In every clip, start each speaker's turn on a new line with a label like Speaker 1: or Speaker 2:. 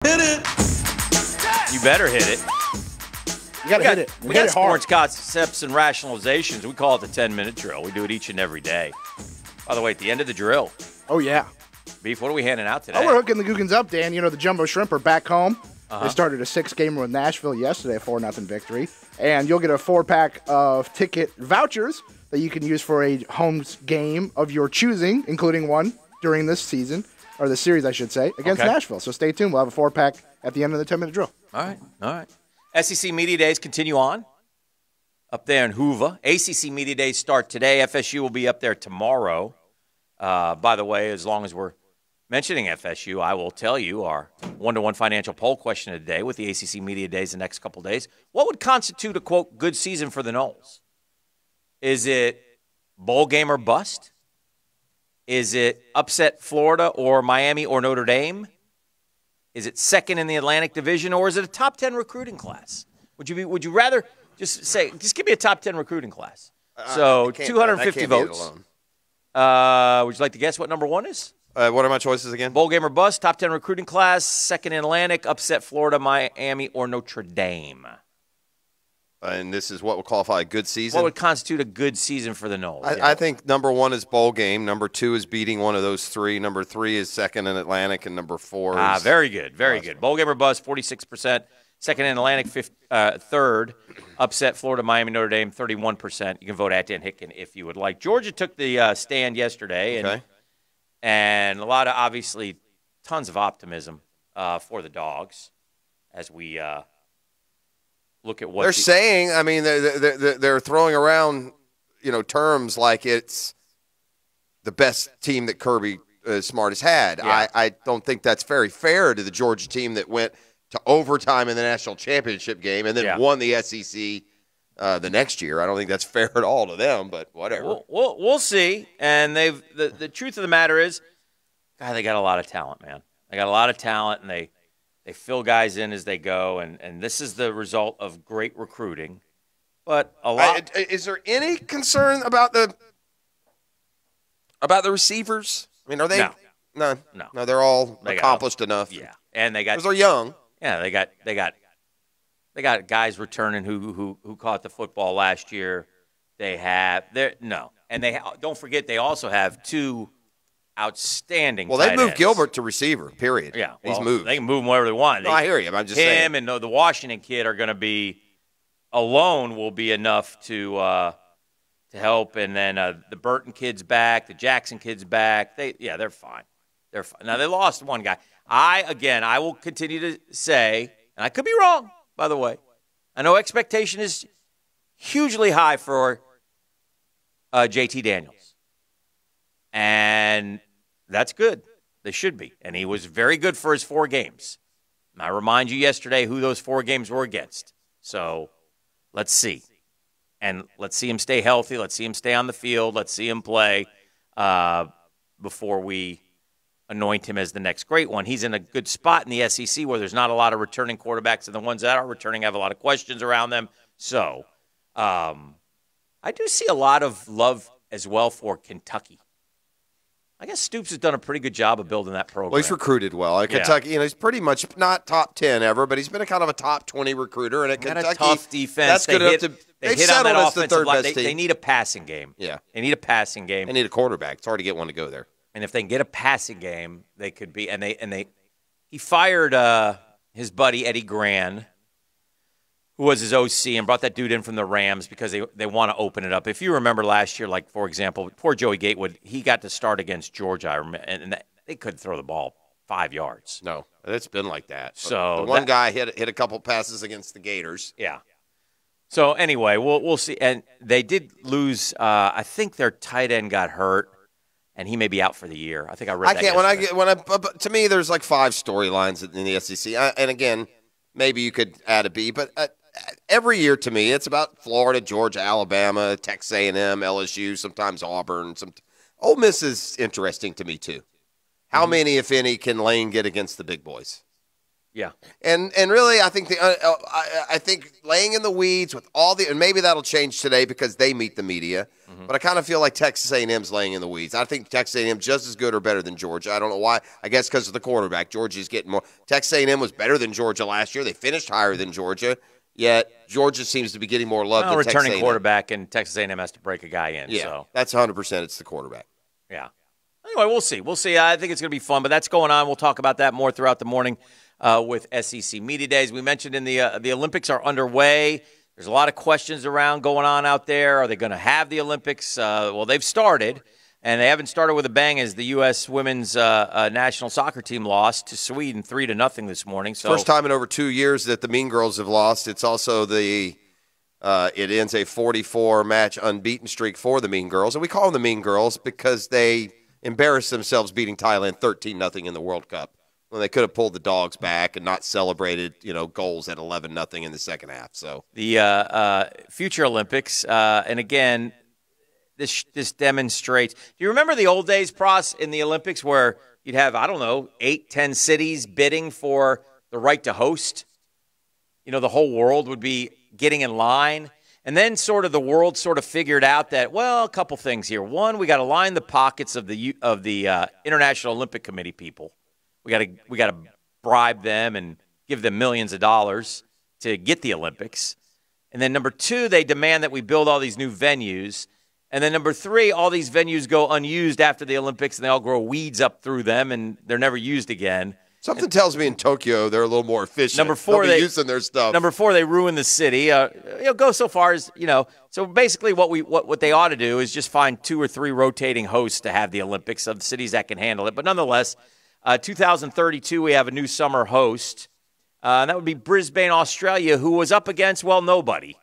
Speaker 1: Hit it.
Speaker 2: You better hit it.
Speaker 3: You got to hit it.
Speaker 2: We got sports concepts and rationalizations. We call it the 10-minute drill. We do it each and every day. By the way, at the end of the drill.
Speaker 3: Oh, yeah.
Speaker 2: Beef, what are we handing out today?
Speaker 3: Oh, we're hooking the Googans up, Dan. You know, the Jumbo Shrimp are back home. They started a 6-gamer with Nashville yesterday, a 4-0 victory. And you'll get a 4-pack of ticket vouchers that you can use for a home game of your choosing, including one during this season, or the series, I should say, against Nashville. So stay tuned. We'll have a 4-pack at the end of the 10-minute drill.
Speaker 2: All right. SEC Media Days continue on up there in Hoover. ACC Media Days start today. FSU will be up there tomorrow. By the way, as long as we're mentioning FSU, I will tell you our one-to-one financial poll question of the day with the ACC Media Days the next couple days. What would constitute a, quote, good season for the Noles? Is it bowl game or bust? Is it upset Florida or Miami or Notre Dame? Is it second in the Atlantic Division, or is it a top 10 recruiting class? Would you rather just give me a top 10 recruiting class? So 250 votes. Would you like to guess what number one is?
Speaker 4: What are my choices again?
Speaker 2: Bowl game or bust, top 10 recruiting class, second in Atlantic, upset Florida, Miami, or Notre Dame.
Speaker 4: And this is what would qualify a good season?
Speaker 2: What would constitute a good season for the Noles?
Speaker 4: I think number one is bowl game. Number two is beating one of those three. Number three is second in Atlantic. And number four is...
Speaker 2: very good. Very good. Bowl game or bust, 46%. Second in Atlantic, third. Upset Florida, Miami, Notre Dame, 31%. You can vote at Dan Hicken if you would like. Georgia took the stand yesterday. And a lot of, obviously, tons of optimism for the Dogs as we... look at what
Speaker 4: they're saying. I mean, they're throwing around, terms like it's the best team that Kirby Smart has had.
Speaker 2: Yeah.
Speaker 4: I don't think that's very fair to the Georgia team that went to overtime in the national championship game and then won the SEC the next year. I don't think that's fair at all to them, but whatever.
Speaker 2: We'll see. And the truth of the matter is, God, they got a lot of talent, man. They got a lot of talent, and they fill guys in as they go, and this is the result of great recruiting. But a lot.
Speaker 4: Is there any concern about the receivers? I mean, are they?
Speaker 2: No.
Speaker 4: No, they're all accomplished enough.
Speaker 2: Yeah, and they got
Speaker 4: because they're young.
Speaker 2: Yeah, they got guys returning who caught the football last year. Don't forget they also have two outstanding.
Speaker 4: Well, they moved
Speaker 2: ends.
Speaker 4: Gilbert to receiver. Period.
Speaker 2: Yeah,
Speaker 4: he's moved.
Speaker 2: They can move him wherever they want.
Speaker 4: No, I hear you. I'm just saying.
Speaker 2: Him and the Washington kid are going to be alone will be enough to help. And then the Burton kid's back, the Jackson kid's back. They're fine. They're fine. Now they lost one guy. I will continue to say, and I could be wrong, by the way. I know expectation is hugely high for JT Daniels, and that's good. They should be. And he was very good for his 4 games. And I remind you yesterday who those 4 games were against. So let's see. And let's see him stay healthy. Let's see him stay on the field. Let's see him play before we anoint him as the next great one. He's in a good spot in the SEC where there's not a lot of returning quarterbacks, and the ones that are returning have a lot of questions around them. So I do see a lot of love as well for Kentucky. I guess Stoops has done a pretty good job of building that program.
Speaker 4: Well, he's recruited well. At Kentucky, he's pretty much not top 10 ever, but he's been a kind of a top 20 recruiter. And at Kentucky,
Speaker 2: a tough defense.
Speaker 4: That's good enough
Speaker 2: they hit
Speaker 4: settled
Speaker 2: on that
Speaker 4: as the
Speaker 2: offensive
Speaker 4: third
Speaker 2: line.
Speaker 4: best team.
Speaker 2: They need a passing game.
Speaker 4: Yeah.
Speaker 2: They need a passing game.
Speaker 4: They need a quarterback. It's hard to get one to go there.
Speaker 2: And if they can get a passing game, they could be. He fired his buddy Eddie Gran, who was his OC, and brought that dude in from the Rams because they want to open it up. If you remember last year, like, for example, poor Joey Gatewood, he got to start against Georgia, and they couldn't throw the ball 5 yards.
Speaker 4: No, it's been like that.
Speaker 2: So
Speaker 4: the one guy hit a couple passes against the Gators.
Speaker 2: Yeah. So anyway, we'll see. And they did lose. I think their tight end got hurt, and he may be out for the year. I think I read.
Speaker 4: But to me, there's like 5 storylines in the SEC, and again, maybe you could add a B, but. Every year to me, it's about Florida, Georgia, Alabama, Texas A&M, LSU, sometimes Auburn. Ole Miss is interesting to me too. How many, if any, can Lane get against the big boys?
Speaker 2: Yeah.
Speaker 4: And really, I think I think laying in the weeds with all the, and maybe that'll change today because they meet the media. But I kind of feel like Texas A&M's laying in the weeds. I think Texas A&M just as good or better than Georgia. I don't know why. I guess because of the quarterback. Georgia's getting more. Texas A&M was better than Georgia last year. They finished higher than Georgia. Yet Georgia seems to be getting more love than Texas A&M.
Speaker 2: Returning quarterback, and Texas A&M has to break a guy in.
Speaker 4: Yeah,
Speaker 2: so.
Speaker 4: that's 100%. It's the quarterback.
Speaker 2: Yeah. Anyway, we'll see. We'll see. I think it's going to be fun, but that's going on. We'll talk about that more throughout the morning with SEC Media Days. We mentioned in the Olympics are underway. There's a lot of questions around going on out there. Are they going to have the Olympics? Well, they've started, and they haven't started with a bang as the U.S. women's national soccer team lost to Sweden 3-0 this morning. So
Speaker 4: first time in over 2 years that the Mean Girls have lost. It's also it ends a 44-match unbeaten streak for the Mean Girls. And we call them the Mean Girls because they embarrassed themselves beating Thailand 13-0 in the World Cup when they could have pulled the dogs back and not celebrated, goals at 11-0 in the second half. So
Speaker 2: the future Olympics, and again, this demonstrates. Do you remember the old days, Pros, in the Olympics where you'd have, 8, 10 cities bidding for the right to host? The whole world would be getting in line. And then the world figured out that, well, a couple things here. One, we got to line the pockets of the International Olympic Committee people. We got to bribe them and give them millions of dollars to get the Olympics. And then number two, they demand that we build all these new venues. And then number three, all these venues go unused after the Olympics, and they all grow weeds up through them, and they're never used again.
Speaker 4: Something tells me in Tokyo they're a little more efficient.
Speaker 2: Number four,
Speaker 4: they'll be using their stuff.
Speaker 2: Number four, they ruin the city. Go so far as So basically, what they ought to do is just find 2 or 3 rotating hosts to have the Olympics of cities that can handle it. But nonetheless, 2032 we have a new summer host, and that would be Brisbane, Australia, who was up against nobody.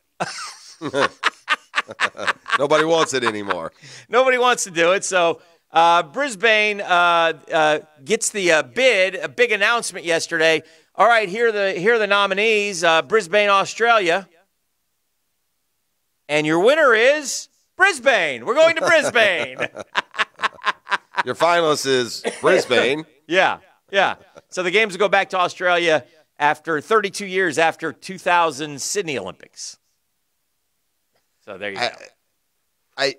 Speaker 4: Nobody wants it anymore.
Speaker 2: Nobody wants to do it. So. Brisbane gets the bid, a big announcement yesterday. All right, here are the nominees, Brisbane, Australia. And your winner is Brisbane. We're going to Brisbane.
Speaker 4: Your finalist is Brisbane.
Speaker 2: Yeah. So the games will go back to Australia after 32 years after 2000 Sydney Olympics. So there you go.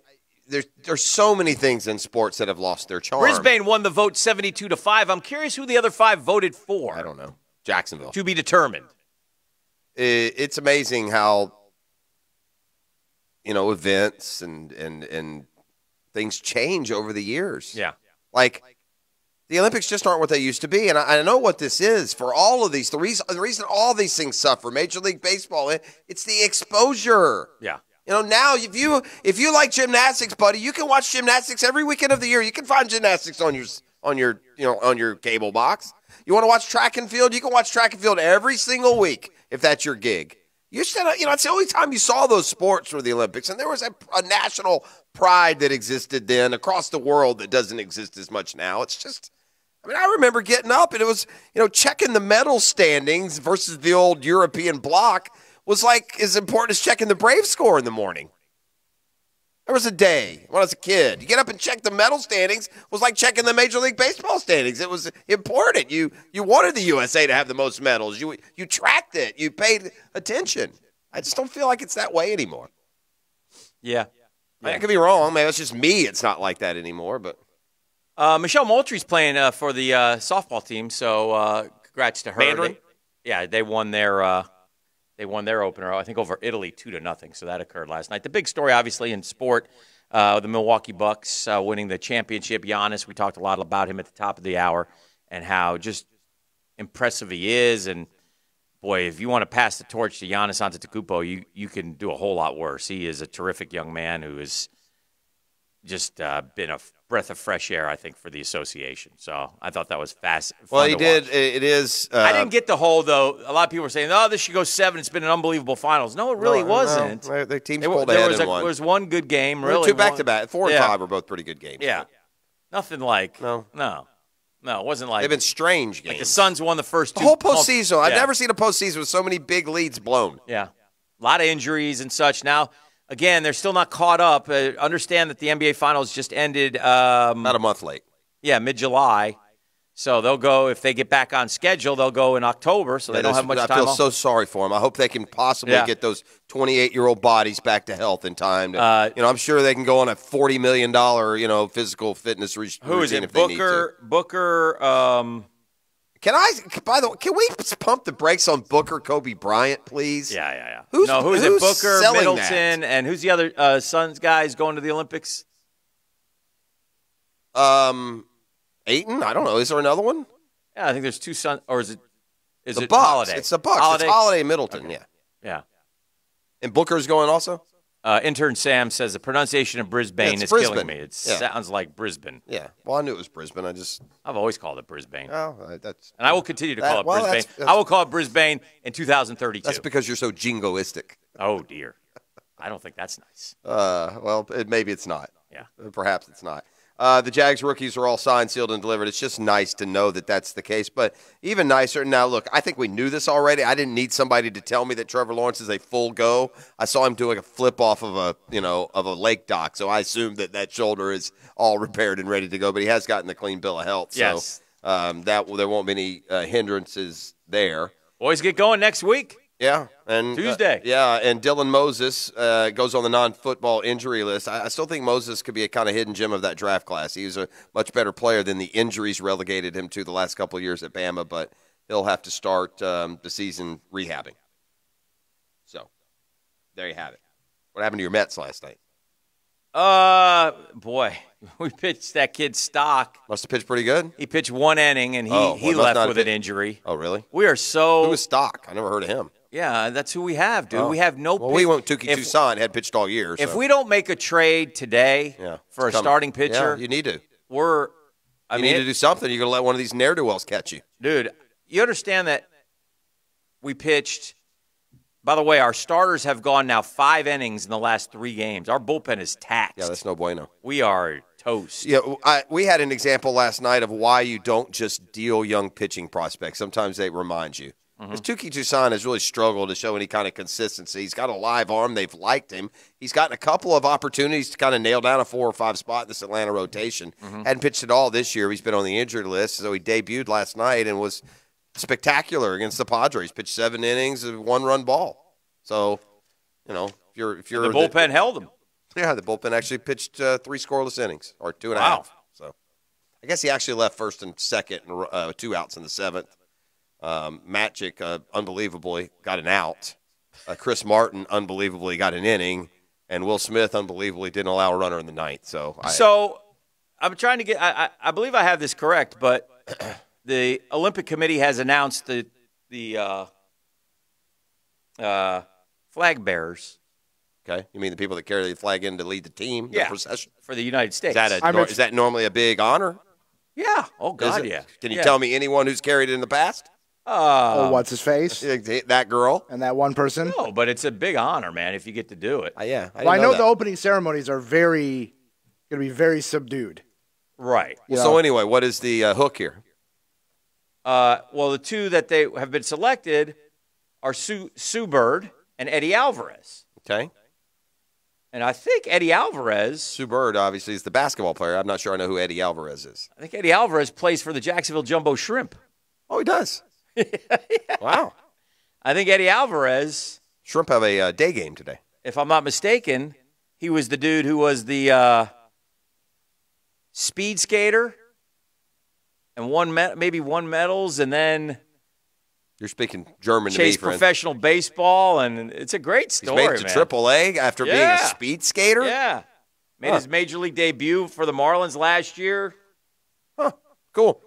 Speaker 4: There's so many things in sports that have lost their charm.
Speaker 2: Brisbane won the vote 72-5. I'm curious who the other 5 voted for.
Speaker 4: I don't know. Jacksonville.
Speaker 2: To be determined.
Speaker 4: It's amazing how events and things change over the years.
Speaker 2: Yeah.
Speaker 4: Like the Olympics just aren't what they used to be, and I know what this is for all of these. The reason all these things suffer, Major League Baseball, it's the exposure.
Speaker 2: Yeah.
Speaker 4: Now if you like gymnastics, buddy, you can watch gymnastics every weekend of the year. You can find gymnastics on your cable box. You want to watch track and field? You can watch track and field every single week if that's your gig. It's the only time you saw those sports were the Olympics, and there was a national pride that existed then across the world that doesn't exist as much now. It's just, I remember getting up and it was, checking the medal standings versus the old European block was like as important as checking the Brave score in the morning. There was a day when I was a kid. You get up and check the medal standings was like checking the Major League Baseball standings. It was important. You wanted the USA to have the most medals. You tracked it. You paid attention. I just don't feel like it's that way anymore.
Speaker 2: Yeah.
Speaker 4: I could be wrong. Maybe it's just me. It's not like that anymore. But
Speaker 2: Michelle Moultrie's playing for the softball team, so congrats to her.
Speaker 4: Mandarin?
Speaker 2: They won their. They won their opener, I think, over Italy 2-0. So that occurred last night. The big story, obviously, in sport, the Milwaukee Bucks winning the championship. Giannis, we talked a lot about him at the top of the hour and how just impressive he is. And, boy, if you want to pass the torch to Giannis Antetokounmpo, you can do a whole lot worse. He is a terrific young man who has just been a breath of fresh air, I think, for the association. So I thought that was fast.
Speaker 4: Well, he did. Watch. It is.
Speaker 2: I didn't get the whole, though. A lot of people were saying, this should go 7. It's been an unbelievable finals. No, it really wasn't.
Speaker 4: No, the teams pulled ahead in one.
Speaker 2: There was one good game, really.
Speaker 4: 2 back-to-back. 4 and 5 were both pretty good games.
Speaker 2: Yeah. Nothing like. No, it wasn't like.
Speaker 4: They've been strange games.
Speaker 2: Like the Suns won the first 2.
Speaker 4: The whole postseason. I've never seen a postseason with so many big leads blown.
Speaker 2: Yeah. A lot of injuries and such. Now, again, they're still not caught up. Understand that the NBA Finals just ended.
Speaker 4: About a month late.
Speaker 2: Yeah, mid-July. So they'll go, if they get back on schedule, they'll go in October, so they don't have much time
Speaker 4: I feel
Speaker 2: off.
Speaker 4: so sorry for them. I hope they can possibly get those 28-year-old bodies back to health in time. I'm sure they can go on a $40 million, physical fitness routine
Speaker 2: Who is it?
Speaker 4: if they need to.
Speaker 2: Booker.
Speaker 4: By the way, can we pump the brakes on Booker, Kobe Bryant, please?
Speaker 2: Yeah.
Speaker 4: Who's
Speaker 2: it? Booker,
Speaker 4: selling
Speaker 2: Middleton,
Speaker 4: that?
Speaker 2: and who's the other Suns guys going to the Olympics?
Speaker 4: Ayton? I don't know. Is there another one?
Speaker 2: Yeah, I think there's two Suns, or is it
Speaker 4: Bucks.
Speaker 2: Holiday?
Speaker 4: It's the Bucks.
Speaker 2: Holiday?
Speaker 4: It's Holiday and Middleton,
Speaker 2: Okay.
Speaker 4: yeah. And Booker's going also?
Speaker 2: Intern Sam says the pronunciation of Brisbane is
Speaker 4: Brisbane.
Speaker 2: killing me. It sounds like Brisbane.
Speaker 4: Yeah. Well, I knew it was Brisbane.
Speaker 2: I've always called it Brisbane.
Speaker 4: Oh, that's.
Speaker 2: And I will continue to call it
Speaker 4: well,
Speaker 2: Brisbane.
Speaker 4: that's-
Speaker 2: I will call it Brisbane in 2032.
Speaker 4: That's because you're so jingoistic.
Speaker 2: Oh, dear. I don't think that's nice.
Speaker 4: Maybe it's not.
Speaker 2: Yeah.
Speaker 4: Perhaps it's not. The Jags rookies are all signed, sealed, and delivered. It's just nice to know that that's the case. But even nicer, now, look, I think we knew this already. I didn't need somebody to tell me that Trevor Lawrence is a full go. I saw him doing a flip off of a lake dock, so I assumed that shoulder is all repaired and ready to go. But he has gotten the clean bill of health.
Speaker 2: Yes.
Speaker 4: So there won't be any hindrances there.
Speaker 2: Boys get going next week.
Speaker 4: Yeah, and
Speaker 2: Tuesday.
Speaker 4: And Dylan Moses goes on the non-football injury list. I still think Moses could be a kind of hidden gem of that draft class. He was a much better player than the injuries relegated him to the last couple of years at Bama, but he'll have to start the season rehabbing. So, there you have it. What happened to your Mets last night?
Speaker 2: Boy, we pitched that kid Stock.
Speaker 4: Must have pitched pretty good.
Speaker 2: He pitched one inning, and he left with an injury.
Speaker 4: Oh, really?
Speaker 2: We are so.
Speaker 4: Who was Stock? I never heard of him.
Speaker 2: Yeah, that's who we have, dude. We have no.
Speaker 4: Well, we went Tuki Toussaint, had pitched all year.
Speaker 2: If
Speaker 4: so.
Speaker 2: we don't make a trade today for a starting pitcher,
Speaker 4: you need to.
Speaker 2: You
Speaker 4: need to do something. You're going to let one of these ne'er-do-wells catch you.
Speaker 2: Dude, you understand that we pitched. By the way, our starters have gone now 5 innings in the last 3 games. Our bullpen is taxed.
Speaker 4: Yeah, that's no bueno.
Speaker 2: We are toast.
Speaker 4: Yeah, we had an example last night of why you don't just deal young pitching prospects. Sometimes they remind you. Because Tuki Toussaint has really struggled to show any kind of consistency. He's got a live arm. They've liked him. He's gotten a couple of opportunities to kind of nail down a 4 or 5 spot in this Atlanta rotation. Hadn't pitched at all this year. He's been on the injured list. So he debuted last night and was spectacular against the Padres. Pitched 7 innings, a 1-run ball. So, if you're
Speaker 2: the bullpen held him.
Speaker 4: Yeah, the bullpen actually pitched 3 scoreless innings, or 2.5.
Speaker 2: Wow.
Speaker 4: So, I guess he actually left first and second, and 2 outs in the 7th. Matchick, unbelievably, got an out. Chris Martin, unbelievably, got an inning. And Will Smith, unbelievably, didn't allow a runner in the 9th. So
Speaker 2: I'm trying to get I believe I have this correct, but the Olympic Committee has announced the flag bearers.
Speaker 4: Okay. You mean the people that carry the flag in to lead the team, the procession?
Speaker 2: For the United States.
Speaker 4: Is that normally a big honor?
Speaker 2: Yeah. Oh, God, yeah.
Speaker 4: Can you tell me anyone who's carried it in the past?
Speaker 3: What's his face?
Speaker 4: That girl.
Speaker 3: And that one person?
Speaker 2: No, but it's a big honor, man, if you get to do it.
Speaker 4: Yeah.
Speaker 3: I know the opening ceremonies are going to be very subdued.
Speaker 2: Right.
Speaker 4: So anyway, what is the hook here?
Speaker 2: Well, the 2 that they have been selected are Sue Bird and Eddie Alvarez.
Speaker 4: Okay.
Speaker 2: And I think Eddie Alvarez.
Speaker 4: Sue Bird, obviously, is the basketball player. I'm not sure I know who Eddie Alvarez is.
Speaker 2: I think Eddie Alvarez plays for the Jacksonville Jumbo Shrimp.
Speaker 4: Oh, he does. Wow.
Speaker 2: I think Eddie Alvarez.
Speaker 4: Shrimp have a day game today.
Speaker 2: If I'm not mistaken, he was the dude who was the speed skater and maybe won medals, and then
Speaker 4: you're speaking German to me,
Speaker 2: chased professional baseball, and it's a great story.
Speaker 4: He's made it to AAA after being a speed skater.
Speaker 2: Yeah, made his major league debut for the Marlins last year.
Speaker 4: Huh. Cool.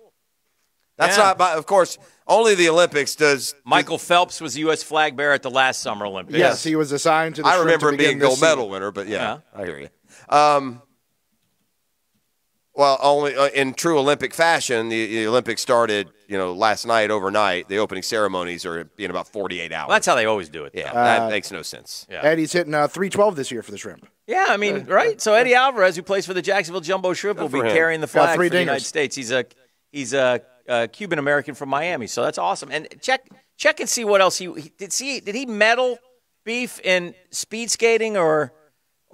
Speaker 4: That's not, of course, only the Olympics does.
Speaker 2: Michael Phelps was the U.S. flag bearer at the last Summer Olympics.
Speaker 3: Yes, he was assigned to the
Speaker 4: I
Speaker 3: Shrimp
Speaker 4: remember
Speaker 3: to
Speaker 4: him being
Speaker 3: begin
Speaker 4: gold
Speaker 3: this
Speaker 4: medal
Speaker 3: season.
Speaker 4: winner, but I hear you. Well, only in true Olympic fashion, the Olympics started, last night, overnight. The opening ceremonies are in about 48 hours.
Speaker 2: Well, that's how they always do it.
Speaker 4: Yeah, that makes no sense.
Speaker 2: Yeah.
Speaker 3: Eddie's hitting 312 this year for the Shrimp.
Speaker 2: Yeah, I mean, right? So Eddie Alvarez, who plays for the Jacksonville Jumbo Shrimp, will be carrying the flag for the United States. He's a Cuban American from Miami, so that's awesome. And check and see what else did he medal beef in speed skating or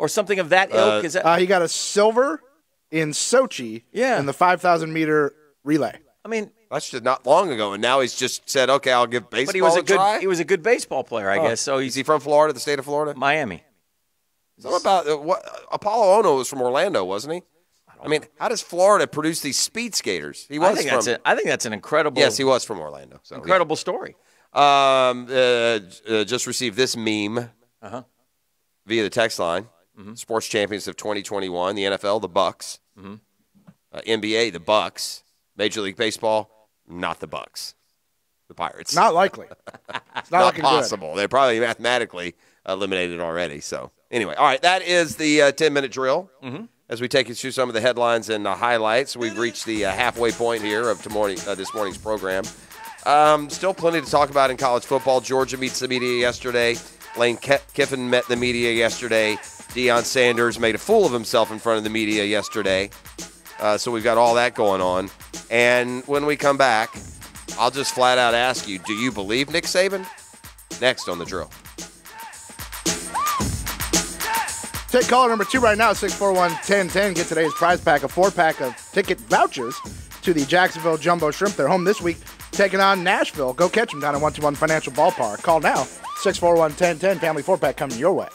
Speaker 2: something of that ilk? Is that
Speaker 3: he got a silver in Sochi in the 5,000 meter relay.
Speaker 2: I mean,
Speaker 4: that's just not long ago, and now he's just said, "Okay, I'll give baseball
Speaker 2: but he was a good
Speaker 4: try."
Speaker 2: he was a good baseball player, I guess. So
Speaker 4: is he from Florida, the state of Florida?
Speaker 2: Miami.
Speaker 4: Something about what Apollo Ono was from Orlando, wasn't he? I mean, how does Florida produce these speed skaters? He was
Speaker 2: I think that's an incredible.
Speaker 4: Yes, he was from Orlando. So,
Speaker 2: incredible story.
Speaker 4: Just received this meme via the text line. Sports champions of 2021, the NFL, the Bucks. NBA, the Bucks. Major League Baseball, not the Bucks. The Pirates.
Speaker 3: Not likely. It's not looking
Speaker 4: possible.
Speaker 3: good.
Speaker 4: They're probably mathematically eliminated already. So anyway, all right, that is the 10-minute drill. As we take you through some of the headlines and highlights, we've reached the halfway point here of this morning's program. Still plenty to talk about in college football. Georgia meets the media yesterday. Lane Kiffin met the media yesterday. Deion Sanders made a fool of himself in front of the media yesterday. So we've got all that going on. And when we come back, I'll just flat out ask you, do you believe Nick Saban? Next on The Drill.
Speaker 3: Take caller number 2 right now, 641-1010. Get today's prize pack, a 4-pack of ticket vouchers to the Jacksonville Jumbo Shrimp. They're home this week, taking on Nashville. Go catch them down at 121 Financial Ballpark. Call now, 641-1010. Family 4-pack coming your way.